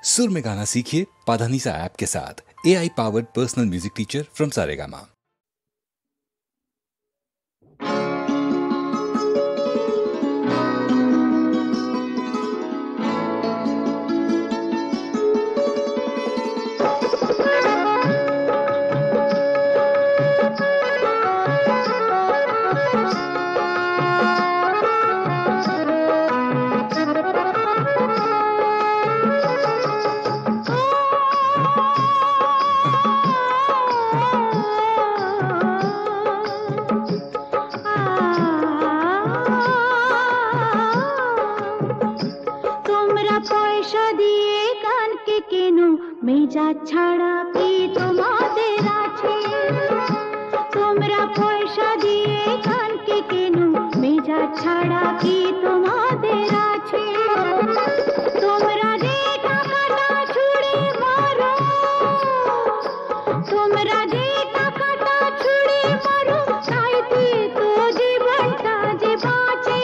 सुर में गाना सीखिए पाधानीसा ऐप के साथ। AI powered personal music teacher from Saregama. মেজা ছাড়া কি তোমাদের আছে? তোমরা পয়সা দিয়ে কানকে কেন? মেজা ছাড়া কি তোমাদের আছে? তোমরা যে টাকাটা ছুড়ে মারো, তোমরা যে টাকাটা ছুড়ে মারো, তাইতে তো জীবনটা যে বাঁচে।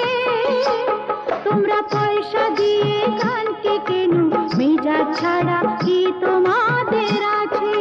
তোমরা পয়সা দিয়ে কানকে কেন? মেজা ছাড়া কি তোমাদের আছে?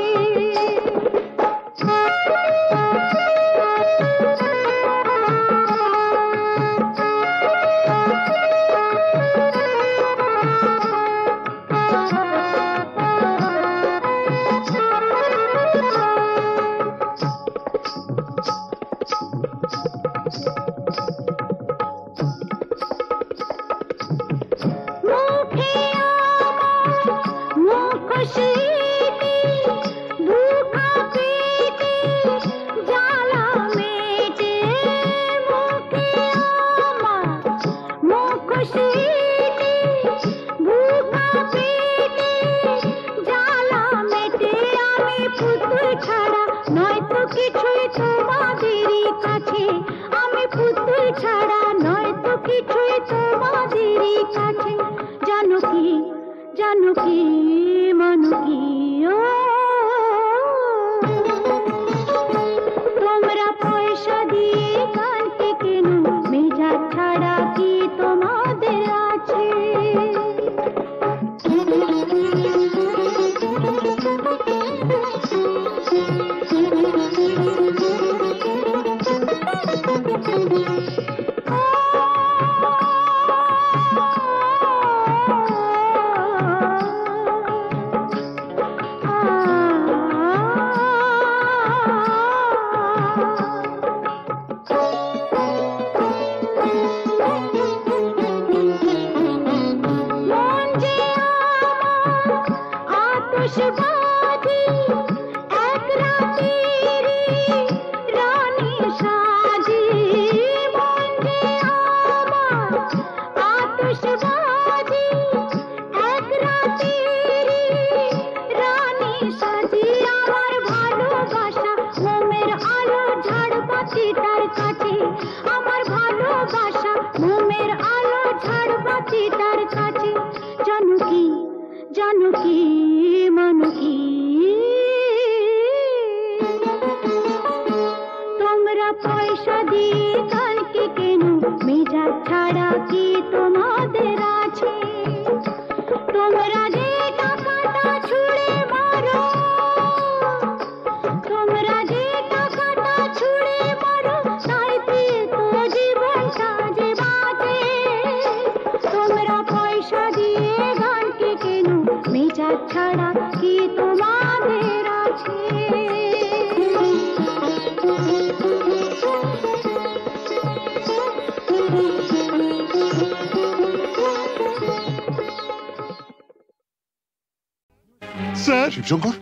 শিবশঙ্কর,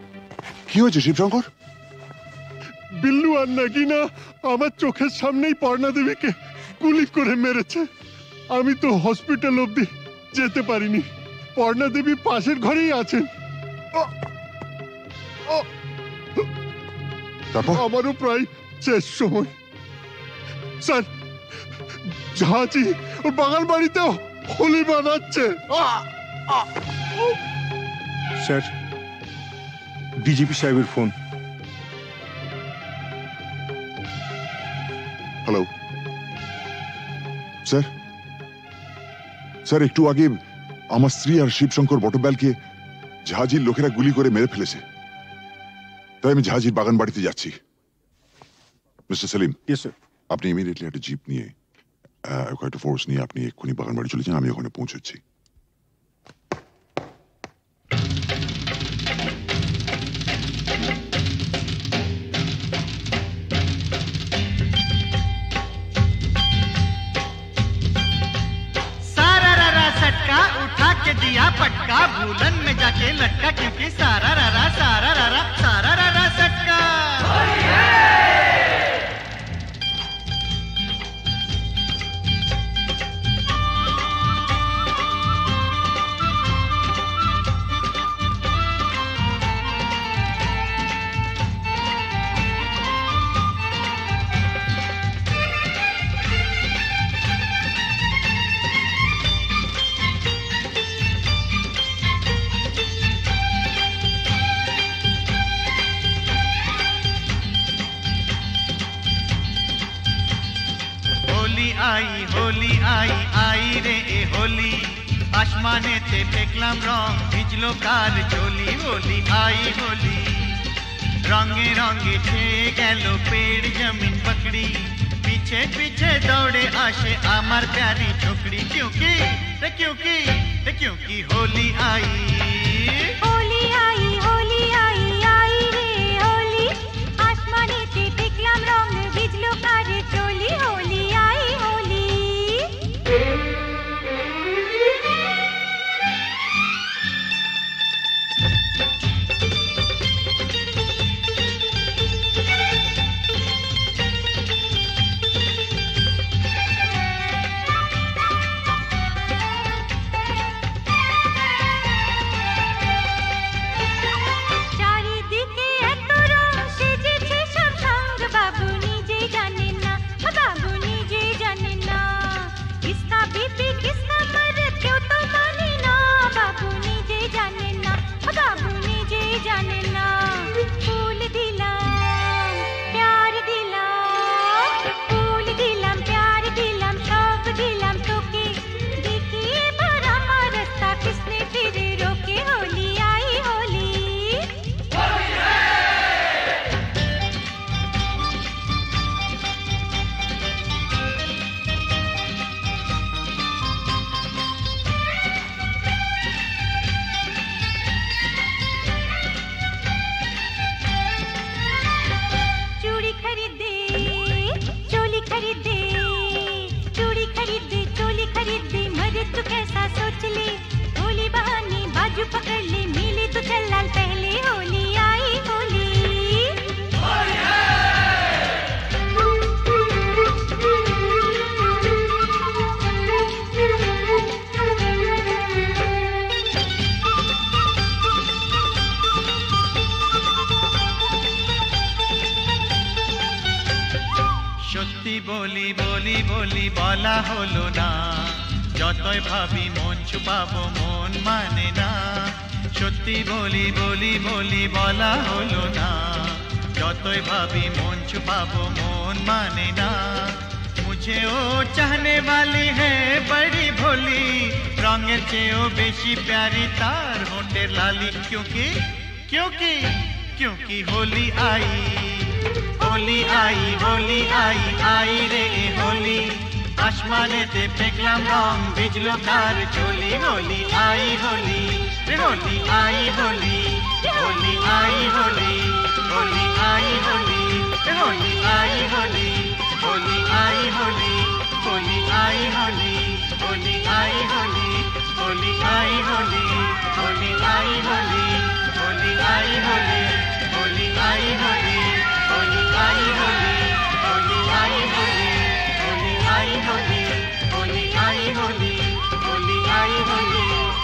কি হয়েছে শিবশঙ্কর? বিল্লু আর নাগিনা আমার চোখের সামনেই পর্ণা দেবীকে গুলি করে মেরেছে। আমি তো হসপিটাল অবধি যেতে পারিনি। পর্ণা দেবী পাশের ঘরেই আছেন। আমারও প্রায় শেষ সময়। স্যার, ঝাঁচি ওর বাগান বাড়িতেও হোলি বানাচ্ছে। স্যার, ডিজিপি সাহেবের ফোন। Hello sir. স্যার, একটু আগে আমার স্ত্রী আর শিবশঙ্কর বটব্যালকে ঝাঁঝির লোকেরা গুলি করে মেরে ফেলেছে, তাই আমি ঝাঁঝির বাগান বাড়িতে যাচ্ছি। Mister Selim, yes sir. আপনি ইমিডিয়েটলি একটা জিপ নিয়ে একটা ফোর্স নিয়ে আপনি এক্ষুনি বাগান বাড়ি চলে যান, আমি ওখানে পৌঁছচ্ছি। उठा के दिया पटका, भूलन में जाके लटका, क्योंकि सारा रारा सटका। होली आई आई रे ए होली, आसमाने ते फेकलाम रंग, भिजलो कार चोली। होली आई होली, रंगे रंगे छेए गेलो पेड़ जमीन पकड़ी, पीछे पीछे दौड़े आशे आमार प्यारी छोकरी। क्योंकि होली आई रे होली, आसमाने ते फेकलाम रंग, भिजलो कार चोली। होली आई होली। बोली बोली बोली बला हलो ना, যতই ভাবি মন ছুপাবো মন মানে না। সত্যি বলি বলি বলি বলা হলো না, যতই ভাবি মন ছুপাবো মন মানে না। मुझे ओ चाहने वाली है बड़ी भोली, रंगेर चेयो बेशी प्यारी तार होठेर लाली। क्योंकि क्योंकि क्योंकि होली आई होली आई होली आई आई रे होली, आसमाने ते फेकलाम रंग, भिजलो कार चोली। होली आई होली रे होली आई होली, होली आई होली, होली आई होली रे होली आई होली, होली आई होली, होली आई होली, होली आई होली, होली आई होली, होली आई होली, होली आई होली, होली आई होली, होली आई होली, होली आई होली, होली आई होली, होली आई होली, होली आई होली,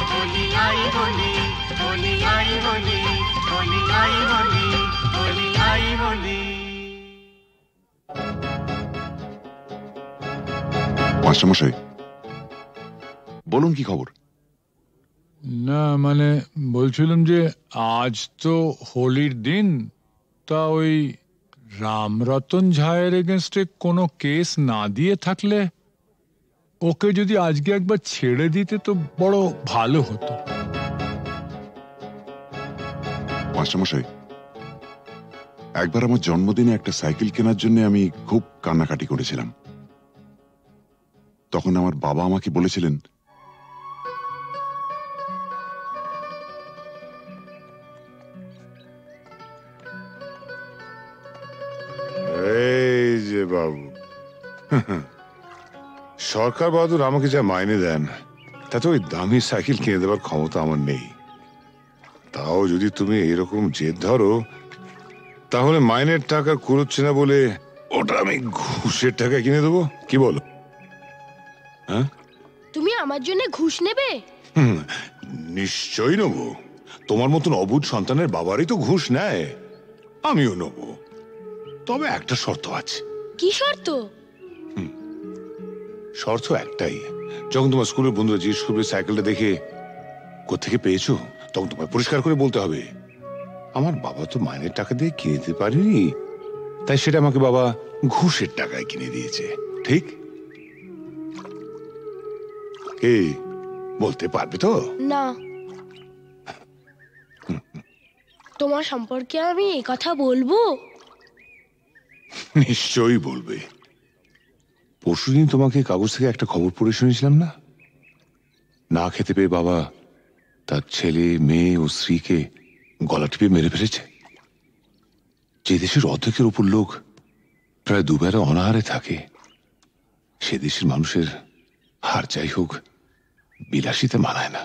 होली आई होली, होली आई होली, होली आई होली, होली आई होली। মাস্টারমশাই বলুন কি খবর? না মানে বলছিলাম যে আজ তো হোলির দিন, তা ওই রামরতন ঝায়ের এগেনস্টে কোনো কেস না দিয়ে থাকলে ওকে যদি আজকে একবার ছেড়ে দিতে তো বড় ভালো হতো। মাস্টারমশাই, একবার আমার জন্মদিনে একটা সাইকেল কেনার জন্য আমি খুব কান্নাকাটি করেছিলাম। তখন আমার বাবা আমাকে বলেছিলেন, এই যে বাবু, সরকার বাহাদুর আমাকে যা মাইনে দেন তাতে ওই দামি সাইকেল কিনে দেওয়ার ক্ষমতা আমার নেই। তাও যদি তুমি এরকম জেদ ধরো, তাহলে মাইনের টাকা কুড়োচ্ছে না বলে ওটা আমি ঘুষের টাকা কিনে দেবো, কি বলো? হ্যাঁ, তুমি আমার জন্য ঘুষ নেবে? নিশ্চয়ই নেবো। তোমার মতন অবুঝ সন্তানের বাবারই তো ঘুষ নেয়, আমিও নেবো। তবে একটা শর্ত আছে। কি শর্ত? শর্ত একটাই, যখন তোমার স্কুলের বন্ধুরা জিজ্ঞেস করবে সাইকেলটা দেখে কোত্থেকে পেয়েছো, তখন তোমায় পরিষ্কার করে বলতে হবে, আমার বাবা তো মাইনের টাকা দিয়ে কিনে দিতে পারেনি, তাই সেটা আমাকে বাবা ঘুষের টাকায় কিনে দিয়েছে। ঠিক? এই বলতে পারবে তো? না। তোমার সম্পর্কে আমি এই কথা বলবো? নিশ্চয়ই বলবে। পরশুদিন তোমাকে কাগজ থেকে একটা খবর পড়ে শুনেছিলাম না? না খেতে পেয়ে বাবা তার ছেলে, মেয়ে ও স্ত্রীকে গলা টিপে মেরে ফেলেছে। যে দেশের অর্ধেকের উপর লোক প্রায় দুবেলা অনাহারে থাকে, সে দেশের মানুষের হার যাই হোক বিলাসিতে মানায় না।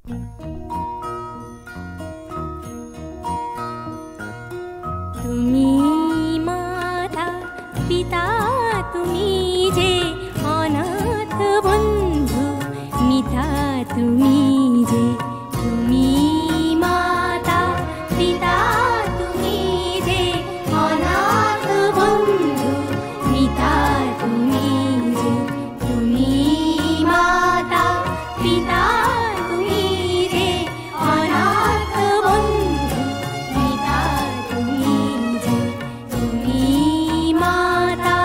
তুমি মাতা পিতা তুমি যে অনাথ বন্ধু মিতা তুমি যে তুমি মাতা পিতা তুমি যে অনাথ বন্ধু মিতা তুমি যে তুমি মাতা পিতা তুমি যে অনাথ বন্ধু মিতা তুমি যে তুমি মাতা।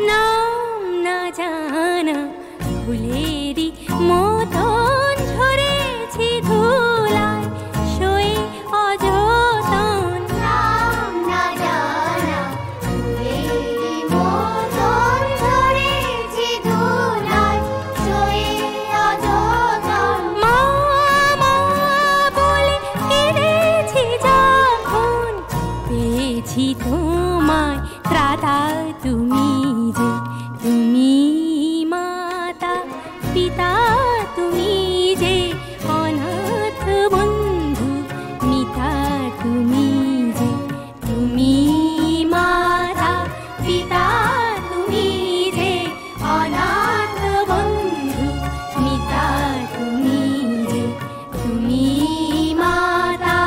নাম না জানা ফুলেরই মতন ঝরেছি ধুলায় শোয়ে অযতন। নাম না জানা ফুলেরই মতন ঝরেছি ধুলায় শোয়ে অযতন। মা মা বলে কেঁদেছি যখন পেয়েছি তোমায় ত্রাতা তুমি যে তুমি মাতা পিতা তুমি যে অনাথ বন্ধু মিতা তুমি যে তুমি মাতা পিতা তুমি যে অনাথ বন্ধু মিতা তুমি যে তুমি মাতা।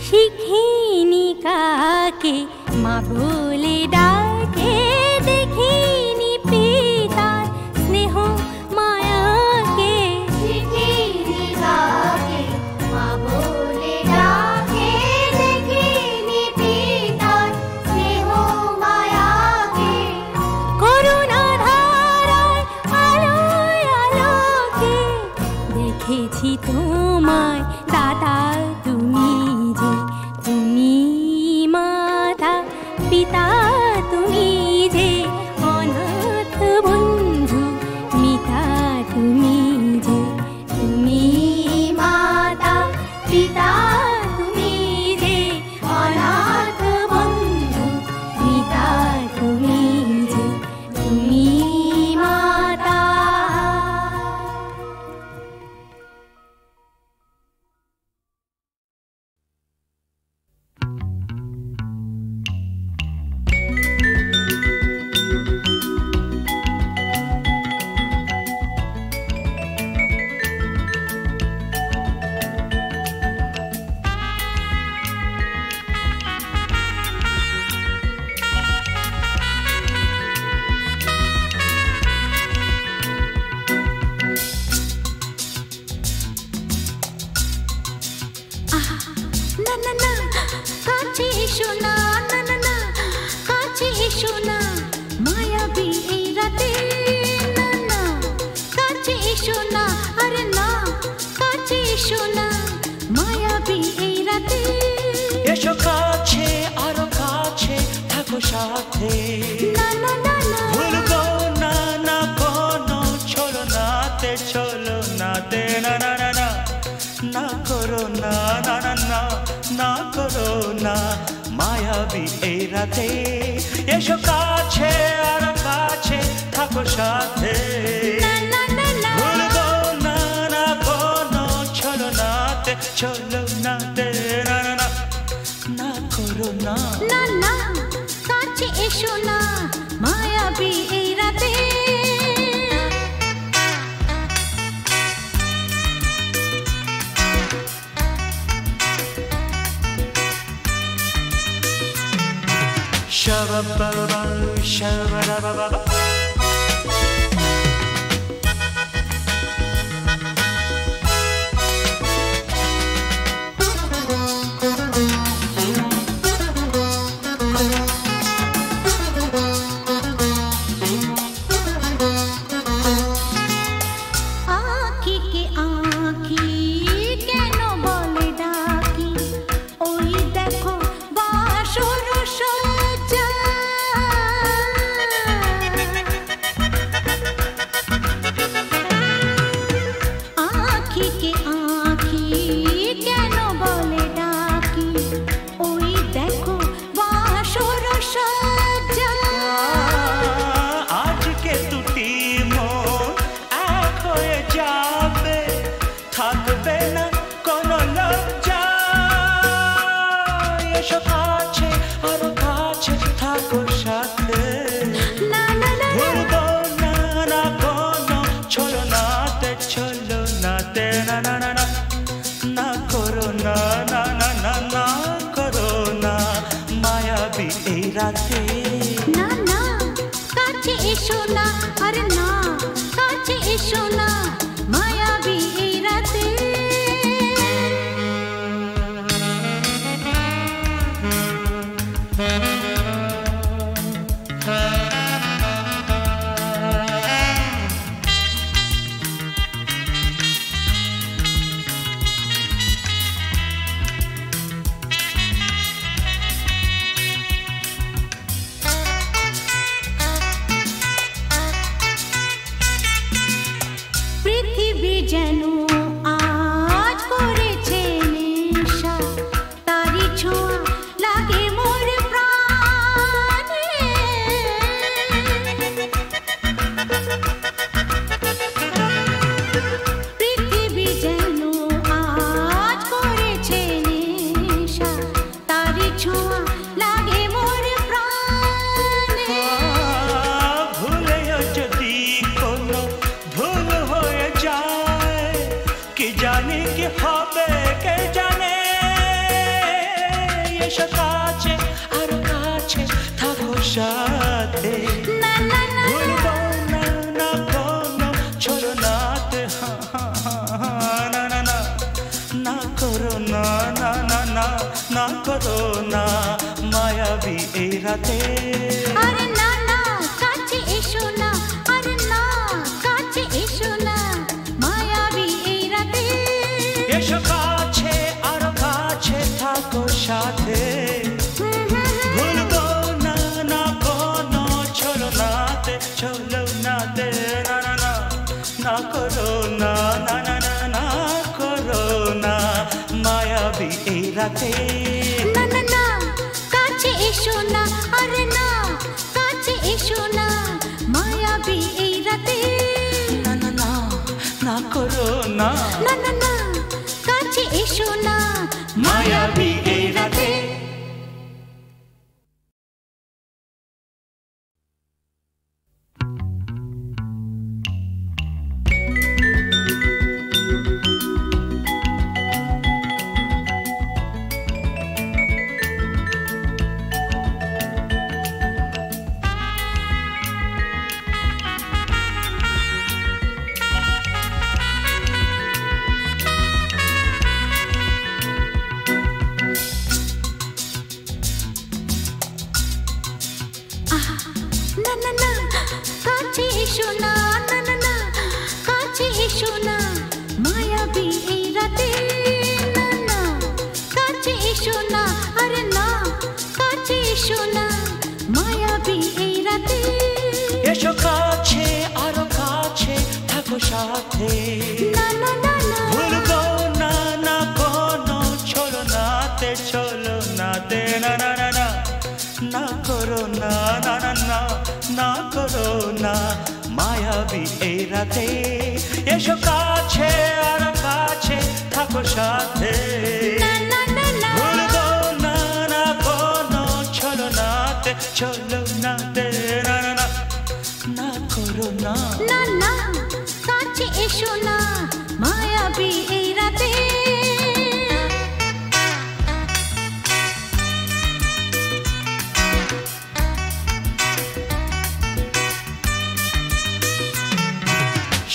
শিখিনি কাকে মা বলে ডাকে দেখিনি পিতার স্নেহ মায়াকে। শিখিনি কাকে মা বলে ডাকে দেখিনি পিতার স্নেহ মায়াকে। করুণা ধারায় আলোয় আলোকে দেখেছি তোমায় দাদা তুমি যে তুমি মাতা পিতা তুমি যে অনাথ বন্ধু মিতা তুমি যে তুমি মাতা পিতা তুমি যে অনাথ বন্ধু মিতা তুমি যে তুমি মাতা। না না না কাছে এসো না, না না না কাছে এসো না মায়াবী এই রাতে। না না কাছে এসো না, আরে না কাছে এসো না মায়াবী এই রাতে। এসো কাছে আরো কাছে থাকো সাথে। না না না না ভুলবো না না কোনো চলো নাতে চলো নাতে। না না না না না করো না না না না না করো না মায়াবী এই রাতে। এসো কাছে আর কাছে থাকো সাথে। না না না না ভুলবো না না কোনো চলো নাতে চলো নাতে। না না না না করো না না না কাছে এসো না মায়াবী এই রাতে। Shabba-ba-ba, shabba-da-ba-ba-ba.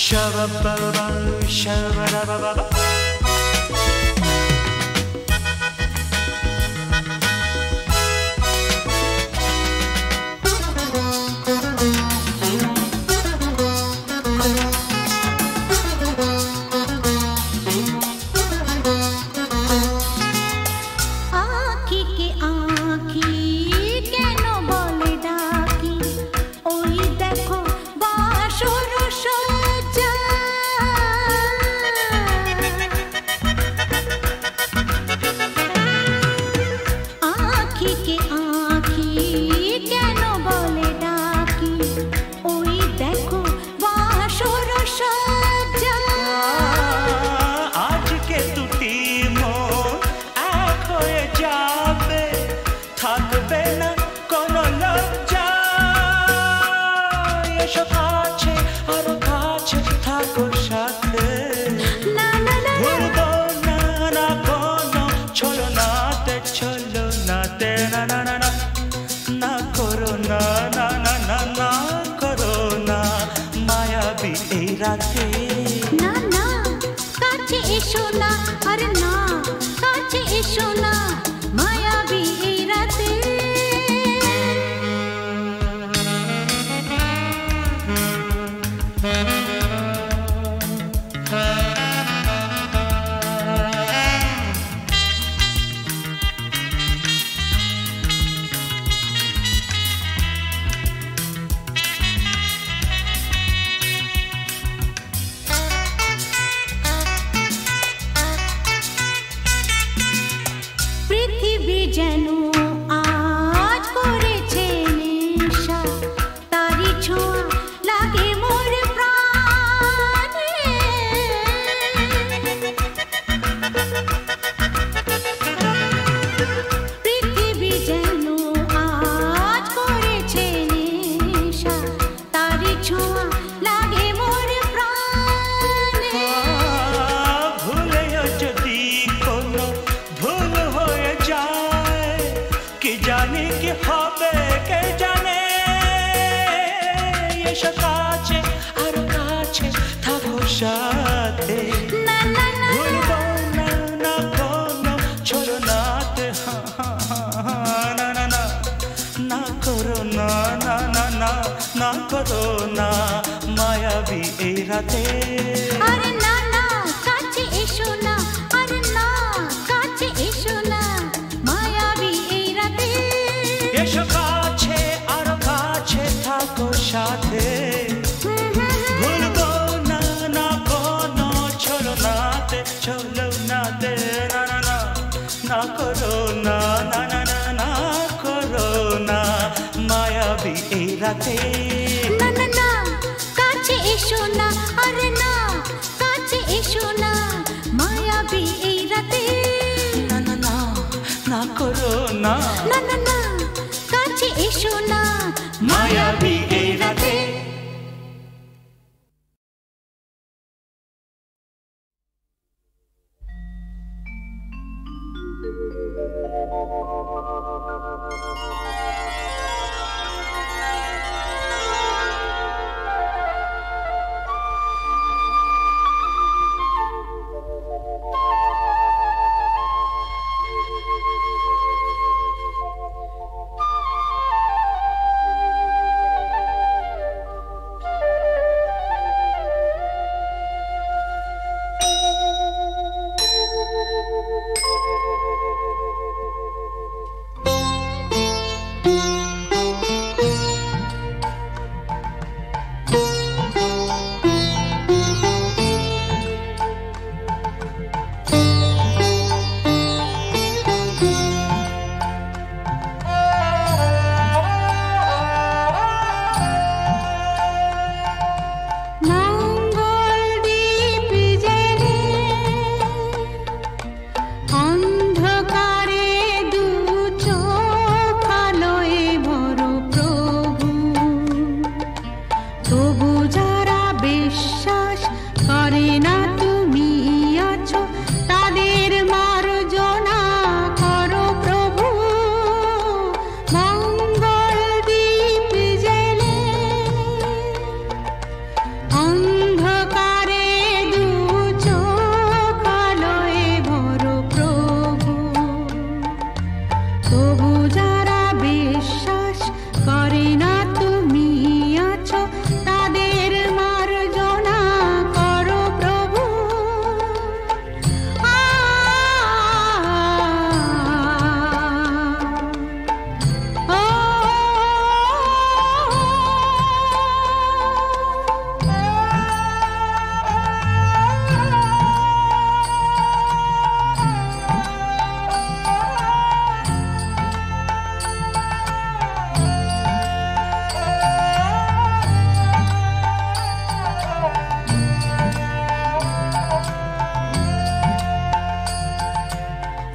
Shabba-ba-ba, shabba-da-ba-ba-ba.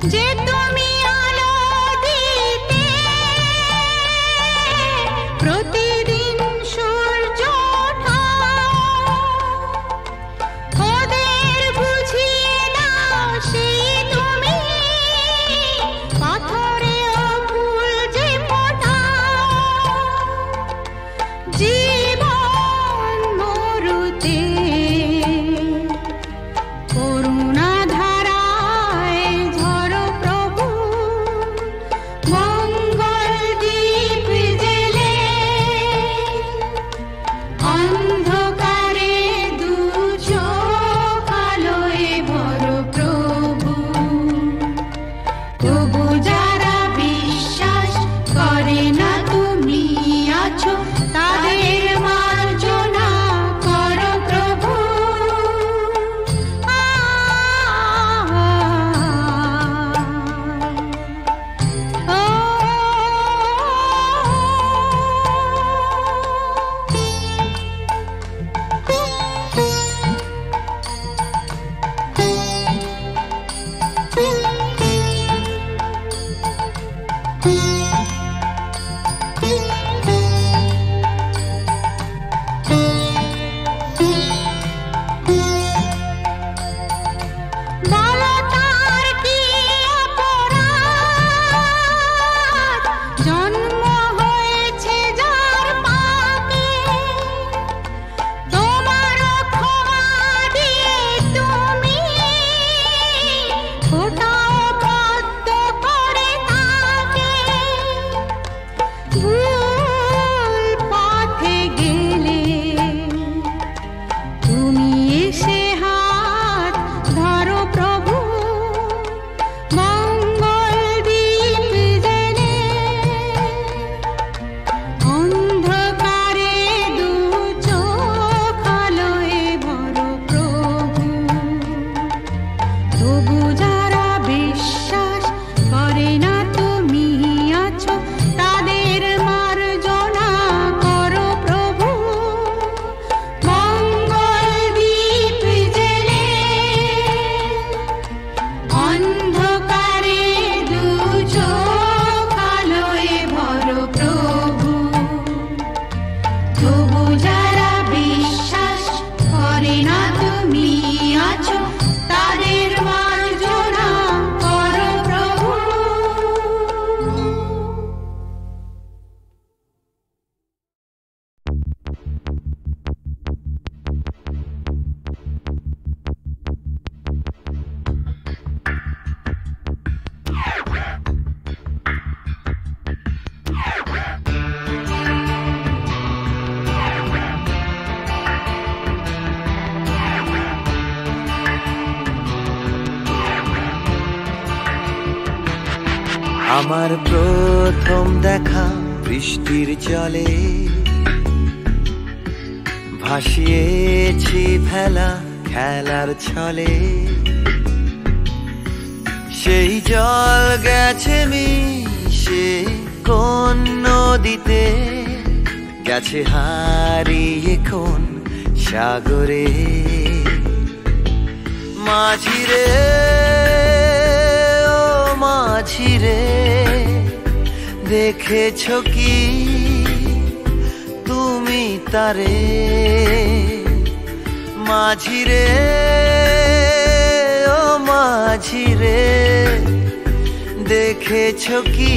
যে তুমি আলো দিতে প্রতিদিন সূর্য ওঠা ওদের বুঝিয়ে দাও সেই তুমি পাথরে ফুল যে ফোটা জীবন মরুতে করুণা ধারায় ঝরো প্রভু মঙ্গল দীপ জেলে অন্ধকারে দু চোখ আলোয় ভরো প্রভু তবু যারা বিশ্বাস করে না তুমি আছো তাদের মার্জনা করো প্রভু বলো তার কি অপরাধ জন্ম হয়েছে যার পাপে তোমার ক্ষমা দিয়ে তুমি ফোটাও পদ্ম করে তাকে ভুল পথে গেলে তুমি এসে হাত ধরো প্রভু মঙ্গল দীপ জেলে অন্ধকারে দু চোখ আলোয় ভরো প্রভু তবু যারা বিশ্বাস করে না তুমি আছো তাদের মার্জনা করো প্রভু মঙ্গল দীপ জেলে অন্ধকারে দু চোখ আলোয় ভরো প্রভু তবু যারা বিশ্বাস করে না তুমি আছো তাদের মার্জনা করো প্রভু আমার প্রথম দেখা বৃষ্টির জলে ভাসিয়েছি ভেলা খেলার ছলে সেই জল গেছে মিশে কোন নদীতে গেছে হারিয়ে কোন সাগরে মাঝিরে ও মাঝিরে দেখেছ কি তুমি তারে মাঝিরে ও মাঝিরে দেখেছ কি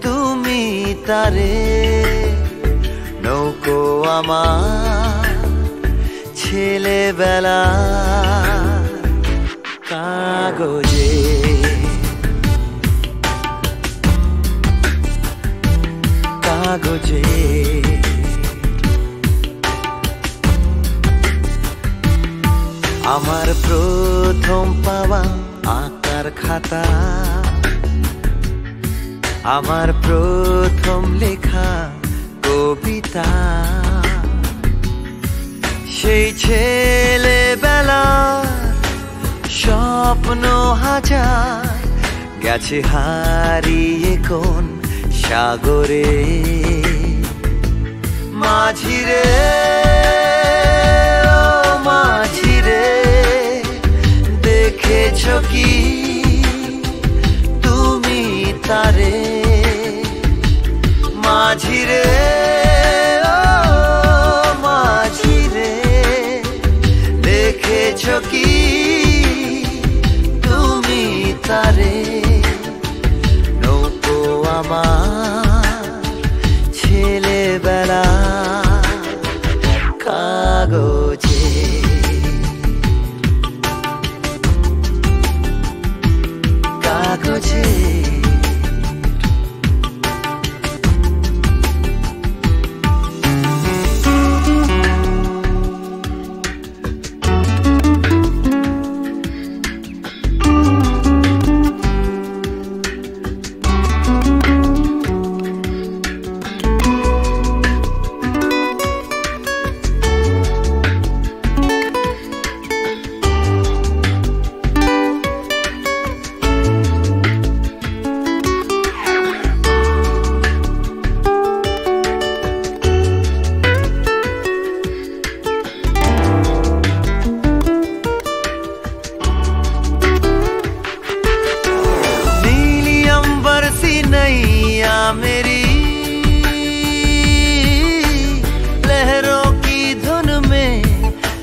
তুমি তারে নৌকো আমার ছেলেবেলা কাগজে কাগজে আমার প্রথম পাওয়া আঁকার খাতা আমার প্রথম লেখা কবিতা সেই ছেলেবেলা স্বপ্ন হাজার গেছে হারিয়ে কোন সাগরে মাঝিরে ও মাঝিরে দেখেছ কি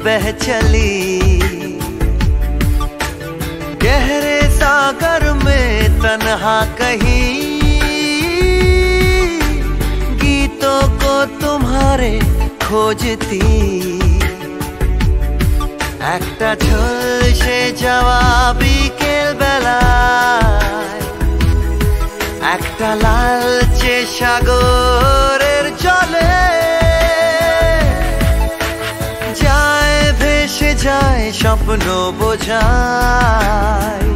बह चली, गहरे सागर में तन्हा कहीं गीतों को तुम्हारे खोजती। একটা ঝলসে যাওয়া বিকেল বেলায় একটা লালচে সাগরের জলে যায় ভেসে যায় স্বপ্ন বোঝায়।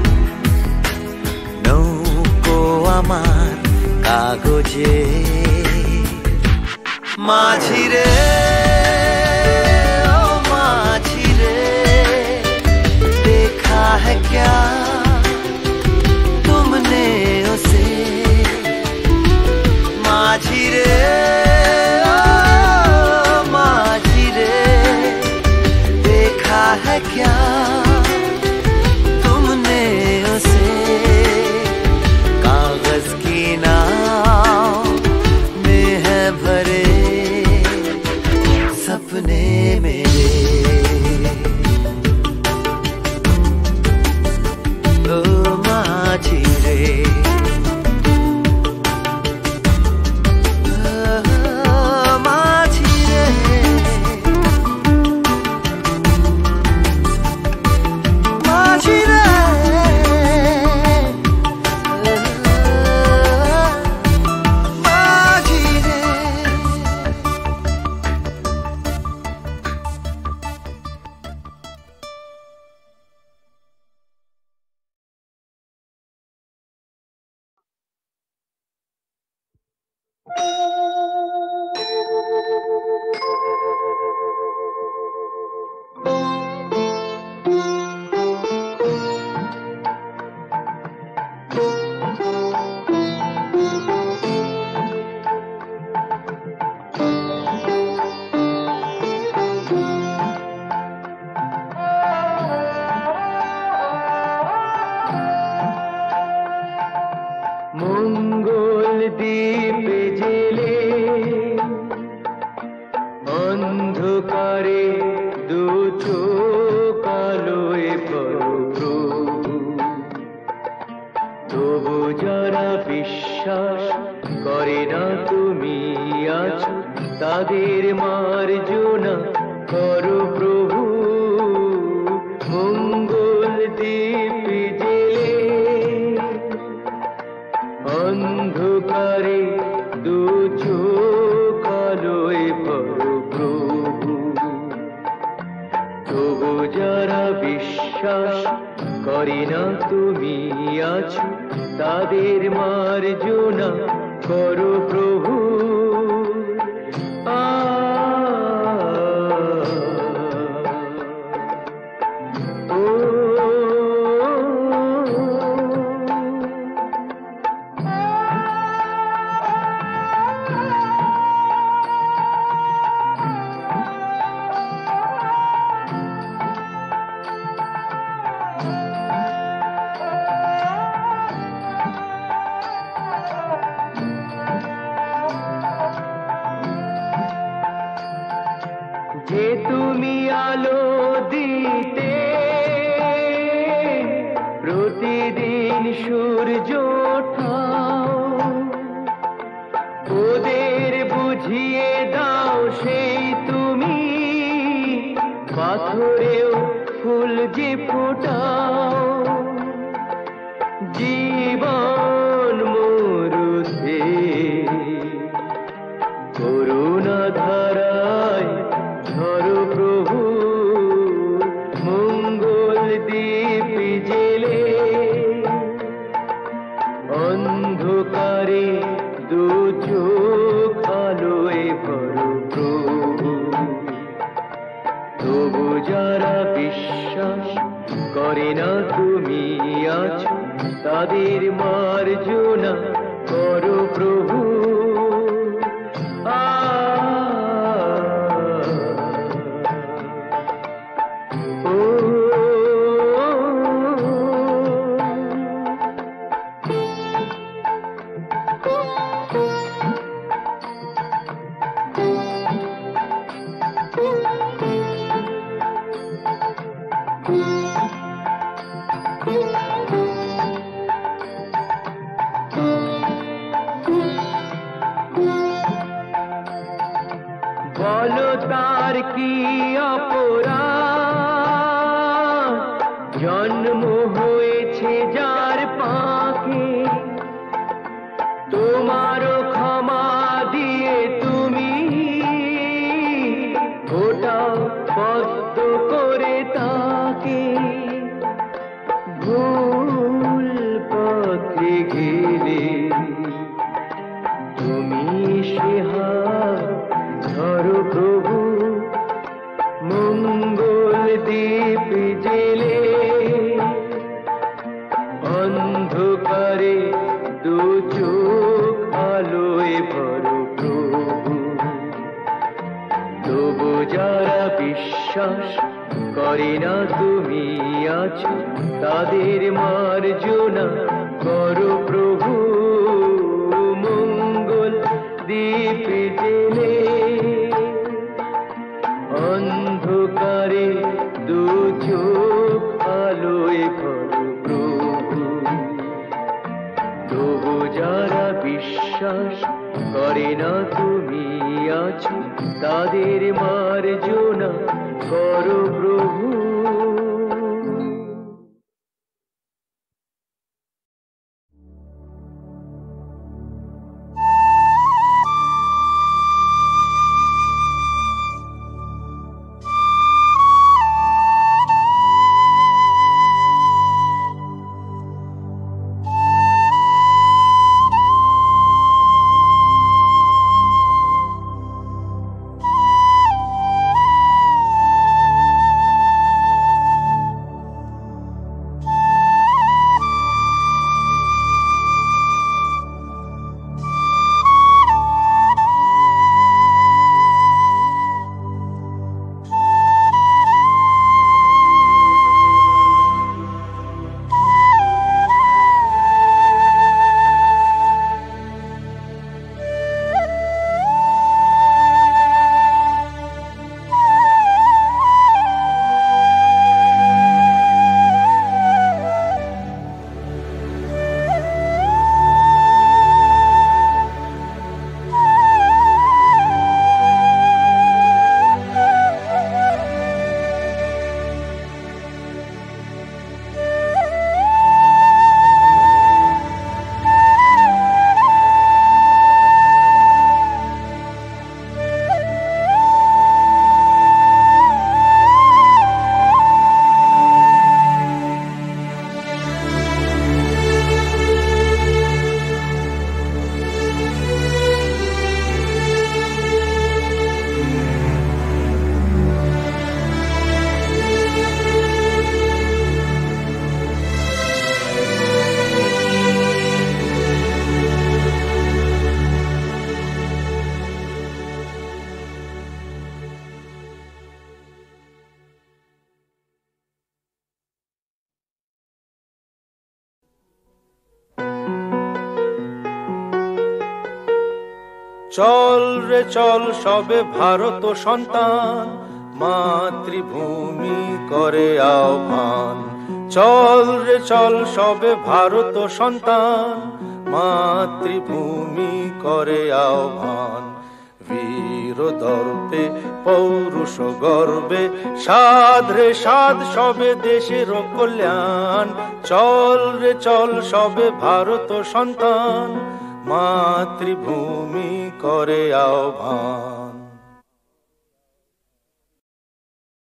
নৌকো আমার কাগজে মাঝি রে है क्या तुमने उसे माझी रे माझी रे देखा है क्या तुमने उसे। कागज की नाव में है भरे सपने मेरे। माझी रे माझी रे माझी रे माझी रे। বলো তার কি অপরাধ, জন্ম হয়েছে যার পাকে, তোমারও ক্ষমা দিয়ে তুমি ওটাও পদ্ম করে তাকে। ভুল পথে গেলে তুমি সে হাত ধরো প্রভু, মঙ্গল দীপ জেলে অন্ধকারে দু চোখ আলোয় ভরো প্রভু। তবু যারা বিশ্বাস করে না তুমি আছো, তাদের মার্জনা করো প্রভু, মঙ্গল দীপ জেলে অন্ধকারে দু চোখ আলোয় ভরো প্রভু। তবু যারা বিশ্বাস করে না তুমি আছো, তাদের মার্জনা করো প্রভু। চল রে চল সবে ভারত সন্তান, মাতৃভূমি করে আহ্বান। চল রে চল সবে ভারত সন্তান, মাতৃভূমি করে আহ্বান। বীর দর্পে পৌরুষ গর্বে সাধ রে সাধ সবে দেশের কল্যাণ। চল রে চল সবে ভারত সন্তান, মাতৃভূমি করে আহ্বান।